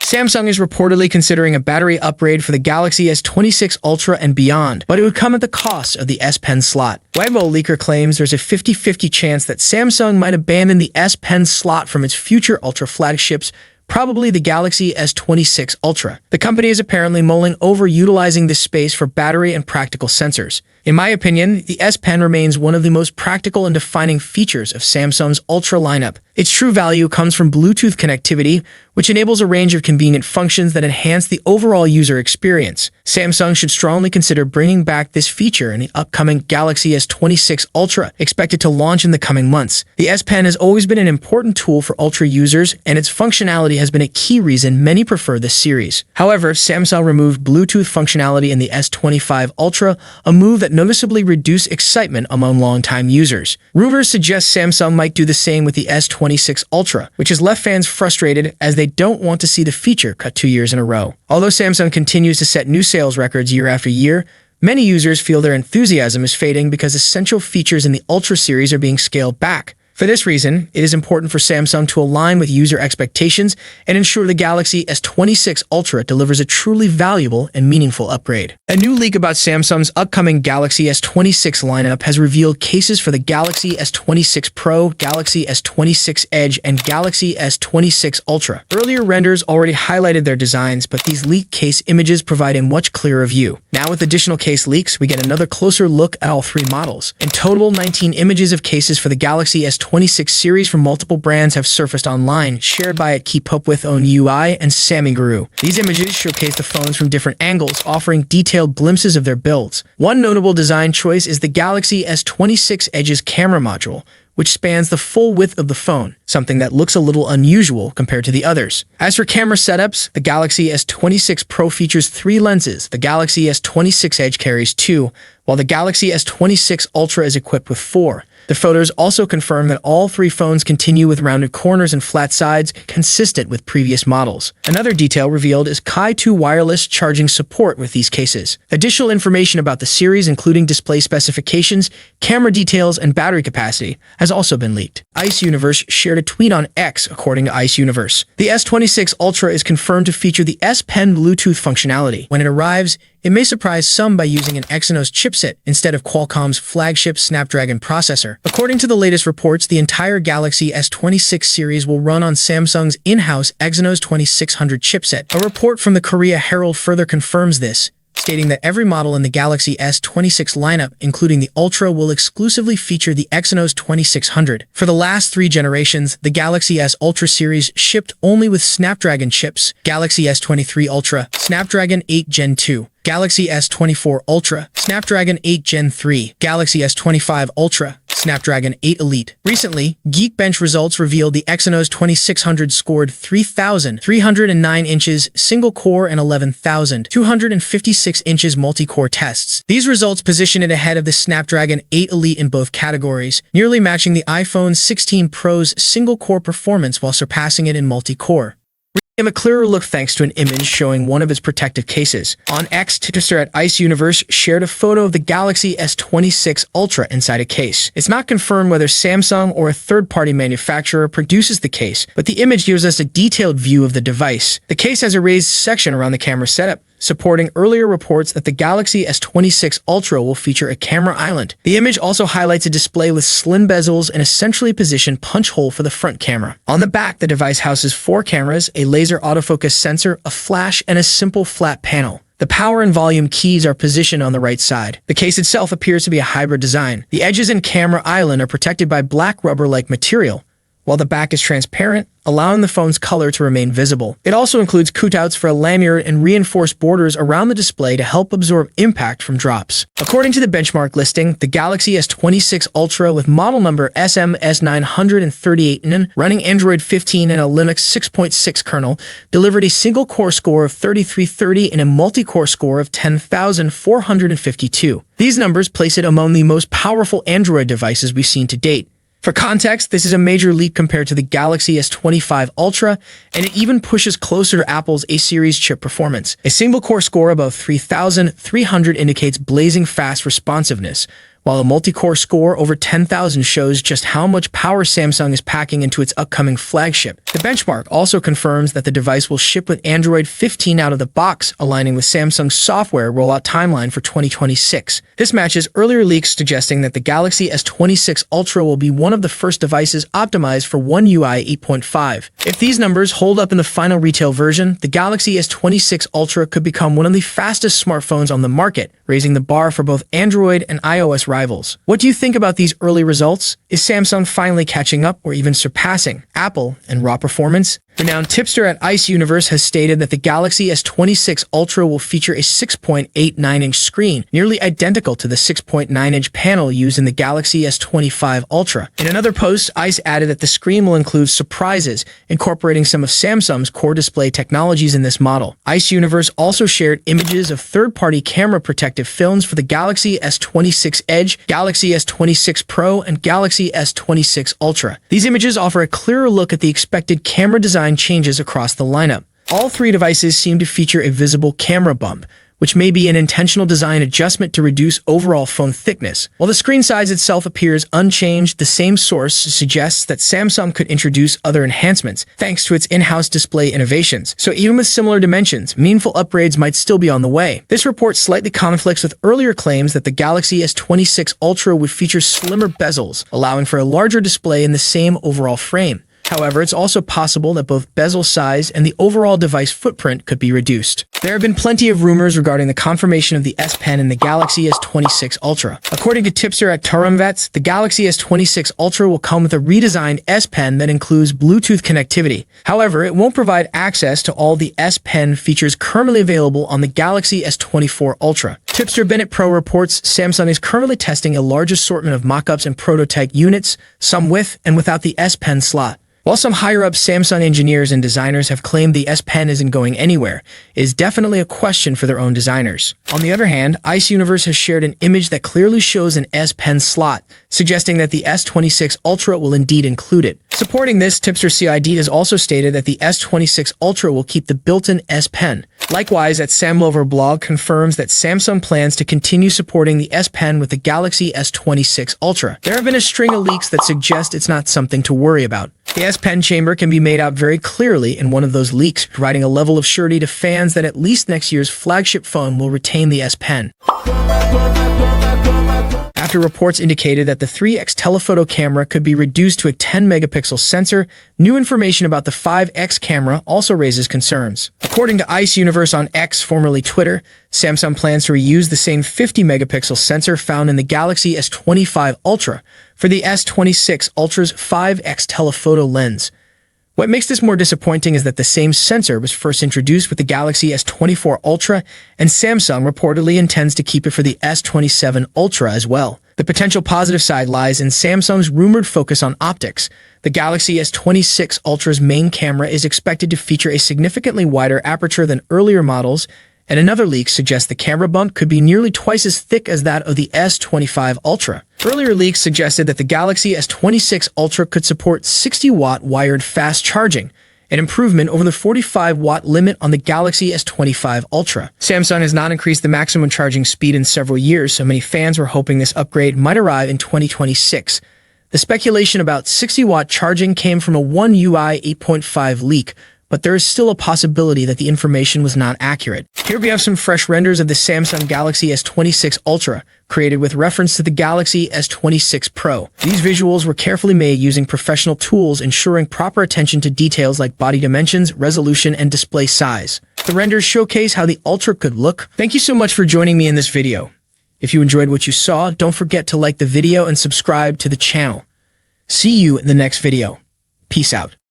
Samsung is reportedly considering a battery upgrade for the Galaxy S26 Ultra and beyond, but it would come at the cost of the S Pen slot. Weibo leaker claims there's a 50-50 chance that Samsung might abandon the S Pen slot from its future Ultra flagships, probably the Galaxy S26 Ultra. The company is apparently mulling over utilizing this space for battery and practical sensors. In my opinion, the S Pen remains one of the most practical and defining features of Samsung's Ultra lineup. Its true value comes from Bluetooth connectivity, which enables a range of convenient functions that enhance the overall user experience. Samsung should strongly consider bringing back this feature in the upcoming Galaxy S26 Ultra, expected to launch in the coming months. The S Pen has always been an important tool for Ultra users, and its functionality has been a key reason many prefer this series. However, Samsung removed Bluetooth functionality in the S25 Ultra, a move that noticeably reduced excitement among longtime users. Rumors suggest Samsung might do the same with the S26 Ultra, which has left fans frustrated as they don't want to see the feature cut 2 years in a row. Although Samsung continues to set new sales records year after year, many users feel their enthusiasm is fading because essential features in the Ultra series are being scaled back. For this reason, it is important for Samsung to align with user expectations and ensure the Galaxy S26 Ultra delivers a truly valuable and meaningful upgrade. A new leak about Samsung's upcoming Galaxy S26 lineup has revealed cases for the Galaxy S26 Pro, Galaxy S26 Edge, and Galaxy S26 Ultra. Earlier renders already highlighted their designs, but these leaked case images provide a much clearer view. Now with additional case leaks, we get another closer look at all three models. In total, 19 images of cases for the Galaxy S26 series from multiple brands have surfaced online, shared by at Keep Up With Own UI and Sammy Guru. These images showcase the phones from different angles, offering detailed glimpses of their builds. One notable design choice is the Galaxy S26 Edge's camera module, which spans the full width of the phone, something that looks a little unusual compared to the others. As for camera setups, the Galaxy S26 Pro features 3 lenses. The Galaxy S26 Edge carries 2, while the Galaxy S26 Ultra is equipped with 4. The photos also confirm that all 3 phones continue with rounded corners and flat sides, consistent with previous models. Another detail revealed is Qi 2 wireless charging support with these cases. Additional information about the series, including display specifications, camera details, and battery capacity, has also been leaked. Ice Universe shared a tweet on X, according to Ice Universe. The S26 Ultra is confirmed to feature the S Pen Bluetooth functionality. When it arrives, it may surprise some by using an Exynos chipset instead of Qualcomm's flagship Snapdragon processor. According to the latest reports, the entire Galaxy S26 series will run on Samsung's in-house Exynos 2600 chipset. A report from the Korea Herald further confirms this, stating that every model in the Galaxy S26 lineup, including the Ultra, will exclusively feature the Exynos 2600. For the last 3 generations, the Galaxy S Ultra series shipped only with Snapdragon chips: Galaxy S23 Ultra, Snapdragon 8 Gen 2, Galaxy S24 Ultra, Snapdragon 8 Gen 3, Galaxy S25 Ultra, Snapdragon 8 Elite. Recently, Geekbench results revealed the Exynos 2600 scored 3,309 inches single-core and 11,256 inches multi-core tests. These results position it ahead of the Snapdragon 8 Elite in both categories, nearly matching the iPhone 16 Pro's single-core performance while surpassing it in multi-core. A clearer look thanks to an image showing one of its protective cases. On X, Twitter at Ice Universe shared a photo of the Galaxy S26 Ultra inside a case. It's not confirmed whether Samsung or a third-party manufacturer produces the case, but the image gives us a detailed view of the device. The case has a raised section around the camera setup, supporting earlier reports that the Galaxy S26 Ultra will feature a camera island. The image also highlights a display with slim bezels and a centrally positioned punch hole for the front camera. On the back, the device houses 4 cameras, a laser autofocus sensor, a flash, and a simple flat panel. The power and volume keys are positioned on the right side. The case itself appears to be a hybrid design. The edges and camera island are protected by black rubber-like material, while the back is transparent, allowing the phone's color to remain visible. It also includes cutouts for a lanyard and reinforced borders around the display to help absorb impact from drops. According to the benchmark listing, the Galaxy S26 Ultra with model number SMS938N running Android 15 and a Linux 6.6 kernel delivered a single-core score of 3330 and a multi-core score of 10,452. These numbers place it among the most powerful Android devices we've seen to date. For context, this is a major leap compared to the Galaxy S25 Ultra, and it even pushes closer to Apple's A-series chip performance. A single-core score above 3,300 indicates blazing fast responsiveness, while a multi-core score over 10,000 shows just how much power Samsung is packing into its upcoming flagship. The benchmark also confirms that the device will ship with Android 15 out of the box, aligning with Samsung's software rollout timeline for 2026. This matches earlier leaks suggesting that the Galaxy S26 Ultra will be one of the first devices optimized for One UI 8.5. If these numbers hold up in the final retail version, the Galaxy S26 Ultra could become one of the fastest smartphones on the market, raising the bar for both Android and iOS rivals. What do you think about these early results? Is Samsung finally catching up or even surpassing Apple in raw performance? Renowned tipster at Ice Universe has stated that the Galaxy S26 Ultra will feature a 6.89-inch screen, nearly identical to the 6.9-inch panel used in the Galaxy S25 Ultra. In another post, Ice added that the screen will include surprises, incorporating some of Samsung's core display technologies in this model. Ice Universe also shared images of third-party camera protective films for the Galaxy S26 Edge, Galaxy S26 Pro, and Galaxy S26 Ultra. These images offer a clearer look at the expected camera design changes across the lineup. All three devices seem to feature a visible camera bump, which may be an intentional design adjustment to reduce overall phone thickness. While the screen size itself appears unchanged, the same source suggests that Samsung could introduce other enhancements thanks to its in-house display innovations. So even with similar dimensions, meaningful upgrades might still be on the way. This report slightly conflicts with earlier claims that the Galaxy S26 Ultra would feature slimmer bezels, allowing for a larger display in the same overall frame. However, it's also possible that both bezel size and the overall device footprint could be reduced. There have been plenty of rumors regarding the confirmation of the S Pen in the Galaxy S26 Ultra. According to tipster at Turumvets, the Galaxy S26 Ultra will come with a redesigned S Pen that includes Bluetooth connectivity. However, it won't provide access to all the S Pen features currently available on the Galaxy S24 Ultra. Tipster Bennett Pro reports Samsung is currently testing a large assortment of mock-ups and prototype units, some with and without the S Pen slot. While some higher-up Samsung engineers and designers have claimed the S Pen isn't going anywhere, it is definitely a question for their own designers. On the other hand, Ice Universe has shared an image that clearly shows an S Pen slot, suggesting that the S26 Ultra will indeed include it. Supporting this, tipster CID has also stated that the S26 Ultra will keep the built-in S Pen. Likewise, at Samlover blog confirms that Samsung plans to continue supporting the S Pen with the Galaxy S26 Ultra. There have been a string of leaks that suggest it's not something to worry about. The S Pen chamber can be made out very clearly in one of those leaks, providing a level of surety to fans that at least next year's flagship phone will retain the S Pen. After reports indicated that the 3x telephoto camera could be reduced to a 10-megapixel sensor, new information about the 5x camera also raises concerns. According to Ice Universe on X, formerly Twitter, Samsung plans to reuse the same 50-megapixel sensor found in the Galaxy S25 Ultra for the S26 Ultra's 5x telephoto lens. What makes this more disappointing is that the same sensor was first introduced with the Galaxy S24 Ultra, and Samsung reportedly intends to keep it for the S27 Ultra as well. The potential positive side lies in Samsung's rumored focus on optics. The Galaxy S26 Ultra's main camera is expected to feature a significantly wider aperture than earlier models, and another leak suggests the camera bump could be nearly twice as thick as that of the S25 Ultra. Earlier leaks suggested that the Galaxy S26 Ultra could support 60-watt wired fast charging, an improvement over the 45-watt limit on the Galaxy S25 Ultra. Samsung has not increased the maximum charging speed in several years, so many fans were hoping this upgrade might arrive in 2026. The speculation about 60-watt charging came from a One UI 8.5 leak, but there is still a possibility that the information was not accurate. Here we have some fresh renders of the Samsung Galaxy S26 Ultra, created with reference to the Galaxy S26 Pro. These visuals were carefully made using professional tools, ensuring proper attention to details like body dimensions, resolution, and display size. The renders showcase how the Ultra could look. Thank you so much for joining me in this video. If you enjoyed what you saw, don't forget to like the video and subscribe to the channel. See you in the next video. Peace out.